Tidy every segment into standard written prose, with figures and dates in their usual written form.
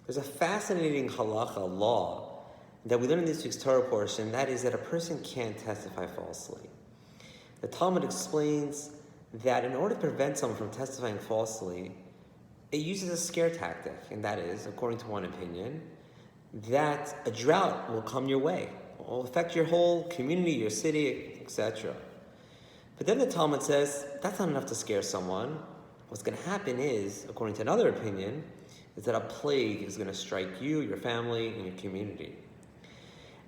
There's a fascinating halacha law that we learn in this week's Torah portion, that is that a person can't testify falsely. The Talmud explains that in order to prevent someone from testifying falsely, it uses a scare tactic, and that is, according to one opinion, that a drought will come your way. It will affect your whole community, your city, etc. But then the Talmud says, that's not enough to scare someone. What's going to happen is, according to another opinion, is that a plague is going to strike you, your family, and your community.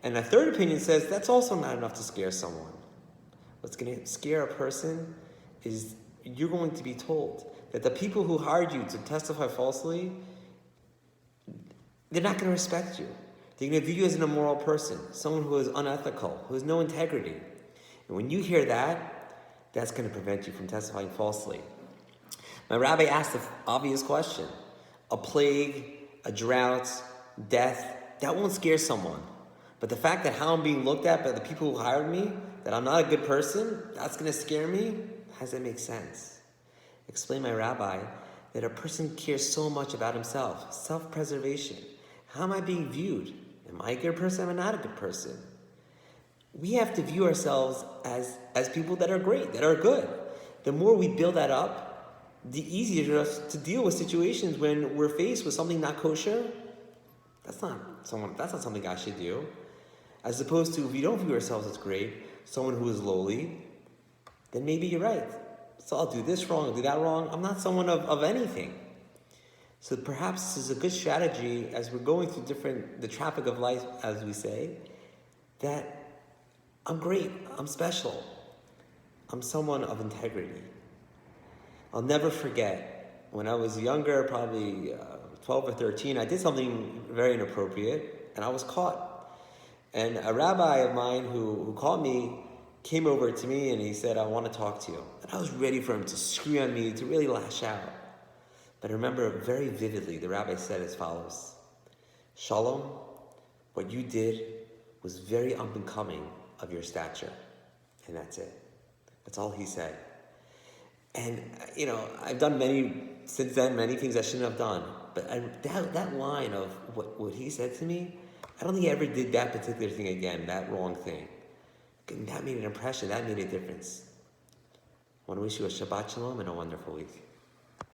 And a third opinion says, that's also not enough to scare someone. What's going to scare a person is you're going to be told that the people who hired you to testify falsely, they're not going to respect you. They're going to view you as an immoral person, someone who is unethical, who has no integrity. And when you hear that, that's going to prevent you from testifying falsely. My rabbi asked the obvious question. A plague, a drought, death, that won't scare someone. But the fact that how I'm being looked at by the people who hired me, that I'm not a good person, that's going to scare me? How does that make sense? Explained my rabbi that a person cares so much about himself, self-preservation. How am I being viewed? Am I a good person? Am I not a good person? We have to view ourselves as people that are great, that are good. The more we build that up, the easier it is to deal with situations when we're faced with something not kosher. That's not something I should do. As opposed to, if we don't view ourselves as great, someone who is lowly, then maybe you're right. So I'll do this wrong, I'll do that wrong. I'm not someone of anything. So perhaps this is a good strategy as we're going through the traffic of life, as we say, that I'm great, I'm special, I'm someone of integrity. I'll never forget, when I was younger, probably 12 or 13, I did something very inappropriate, and I was caught. And a rabbi of mine who caught me came over to me and he said, I want to talk to you. And I was ready for him to scream at me, to really lash out. But I remember very vividly, the rabbi said as follows, Shalom, what you did was very unbecoming of your stature. And that's it. That's all he said. And, I've done since then, many things I shouldn't have done. But that line of what he said to me, I don't think I ever did that particular thing again, that wrong thing. And that made an impression, that made a difference. I want to wish you a Shabbat Shalom and a wonderful week.